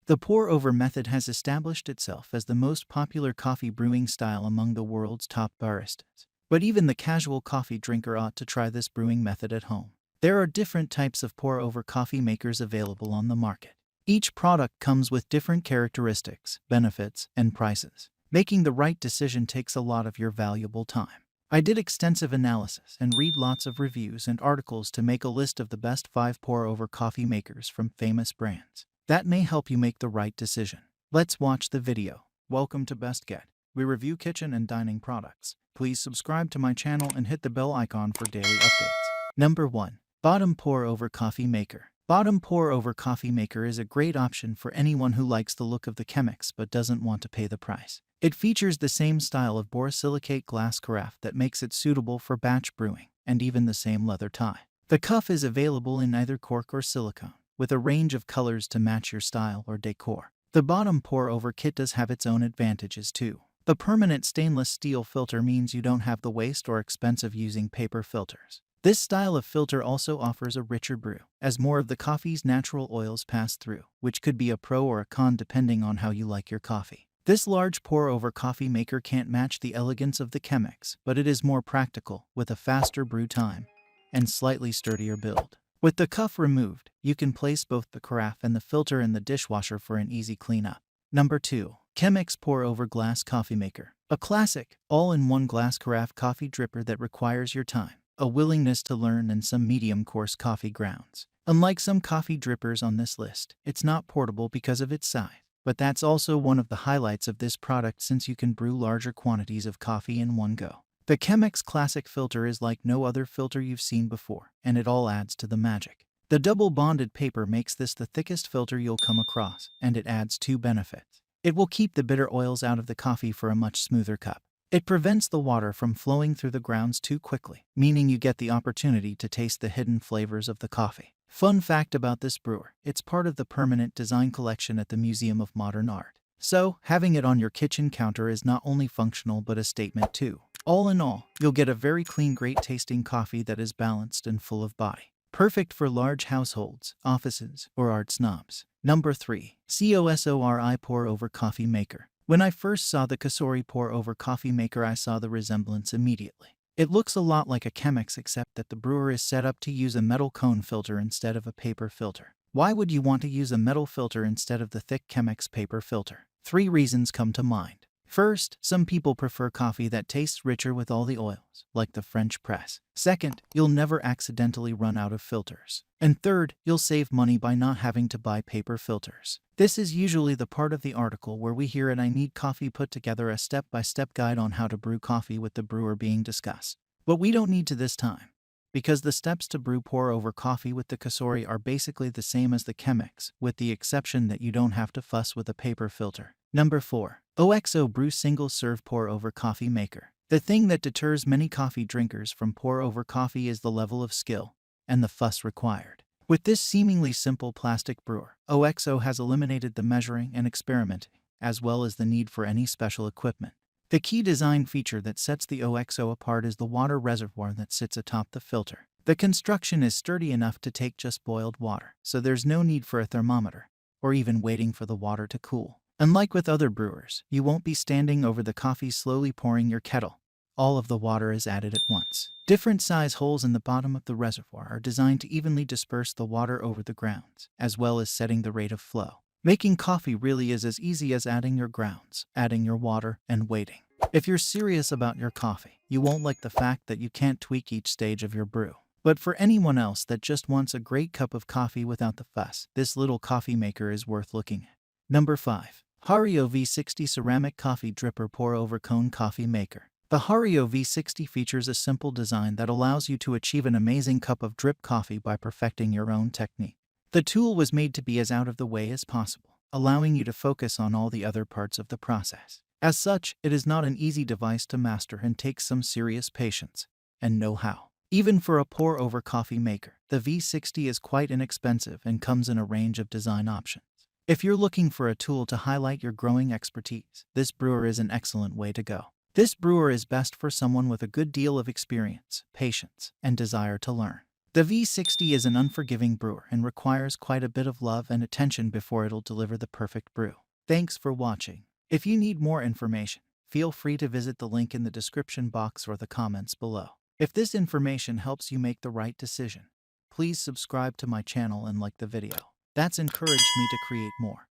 The pour-over method has established itself as the most popular coffee brewing style among the world's top baristas. But even the casual coffee drinker ought to try this brewing method at home. There are different types of pour-over coffee makers available on the market. Each product comes with different characteristics, benefits, and prices. Making the right decision takes a lot of your valuable time. I did extensive analysis and read lots of reviews and articles to make a list of the best 5 pour-over coffee makers from famous brands. That may help you make the right decision. Let's watch the video. Welcome to Best Get. We review kitchen and dining products. Please subscribe to my channel and hit the bell icon for daily updates. Number 1. Bodum Pour-Over Coffee Maker. Bodum Pour-Over Coffee Maker is a great option for anyone who likes the look of the Chemex but doesn't want to pay the price. It features the same style of borosilicate glass carafe that makes it suitable for batch brewing, and even the same leather tie. The cup is available in either cork or silicone, with a range of colors to match your style or decor. The Bodum pour-over kit does have its own advantages too. The permanent stainless steel filter means you don't have the waste or expense of using paper filters. This style of filter also offers a richer brew, as more of the coffee's natural oils pass through, which could be a pro or a con depending on how you like your coffee. This large pour-over coffee maker can't match the elegance of the Chemex, but it is more practical, with a faster brew time and slightly sturdier build. With the cuff removed, you can place both the carafe and the filter in the dishwasher for an easy cleanup. Number 2. Chemex Pour-Over Glass Coffee Maker. A classic, all-in-one glass carafe coffee dripper that requires your time, a willingness to learn, and some medium-coarse coffee grounds. Unlike some coffee drippers on this list, it's not portable because of its size. But that's also one of the highlights of this product since you can brew larger quantities of coffee in one go. The Chemex Classic filter is like no other filter you've seen before, and it all adds to the magic. The double bonded paper makes this the thickest filter you'll come across, and it adds 2 benefits. It will keep the bitter oils out of the coffee for a much smoother cup. It prevents the water from flowing through the grounds too quickly, meaning you get the opportunity to taste the hidden flavors of the coffee. Fun fact about this brewer, it's part of the permanent design collection at the Museum of Modern Art. So, having it on your kitchen counter is not only functional but a statement too. All in all, you'll get a very clean, great-tasting coffee that is balanced and full of body. Perfect for large households, offices, or art snobs. Number 3. COSORI Pour-Over Coffee Maker. When I first saw the COSORI Pour-Over Coffee Maker, I saw the resemblance immediately. It looks a lot like a Chemex, except that the brewer is set up to use a metal cone filter instead of a paper filter. Why would you want to use a metal filter instead of the thick Chemex paper filter? 3 reasons come to mind. First, some people prefer coffee that tastes richer with all the oils, like the French press. Second, you'll never accidentally run out of filters. And third, you'll save money by not having to buy paper filters. This is usually the part of the article where we hear at I Need Coffee put together a step-by-step guide on how to brew coffee with the brewer being discussed. But we don't need to this time, because the steps to brew pour-over coffee with the COSORI are basically the same as the Chemex, with the exception that you don't have to fuss with a paper filter. Number 4. OXO Brew Single Serve Pour-Over Coffee Maker. The thing that deters many coffee drinkers from pour-over coffee is the level of skill and the fuss required. With this seemingly simple plastic brewer, OXO has eliminated the measuring and experimenting, as well as the need for any special equipment. The key design feature that sets the OXO apart is the water reservoir that sits atop the filter. The construction is sturdy enough to take just boiled water, so there's no need for a thermometer, or even waiting for the water to cool. Unlike with other brewers, you won't be standing over the coffee slowly pouring your kettle. All of the water is added at once. Different size holes in the bottom of the reservoir are designed to evenly disperse the water over the grounds, as well as setting the rate of flow. Making coffee really is as easy as adding your grounds, adding your water, and waiting. If you're serious about your coffee, you won't like the fact that you can't tweak each stage of your brew. But for anyone else that just wants a great cup of coffee without the fuss, this little coffee maker is worth looking at. Number 5. Hario V60 Ceramic Coffee Dripper Pour-Over Cone Coffee Maker. The Hario V60 features a simple design that allows you to achieve an amazing cup of drip coffee by perfecting your own technique. The tool was made to be as out of the way as possible, allowing you to focus on all the other parts of the process. As such, it is not an easy device to master and takes some serious patience and know-how. Even for a pour-over coffee maker, the V60 is quite inexpensive and comes in a range of design options. If you're looking for a tool to highlight your growing expertise, this brewer is an excellent way to go. This brewer is best for someone with a good deal of experience, patience, and desire to learn. The V60 is an unforgiving brewer and requires quite a bit of love and attention before it'll deliver the perfect brew. Thanks for watching. If you need more information, feel free to visit the link in the description box or the comments below. If this information helps you make the right decision, please subscribe to my channel and like the video. That's encouraged me to create more.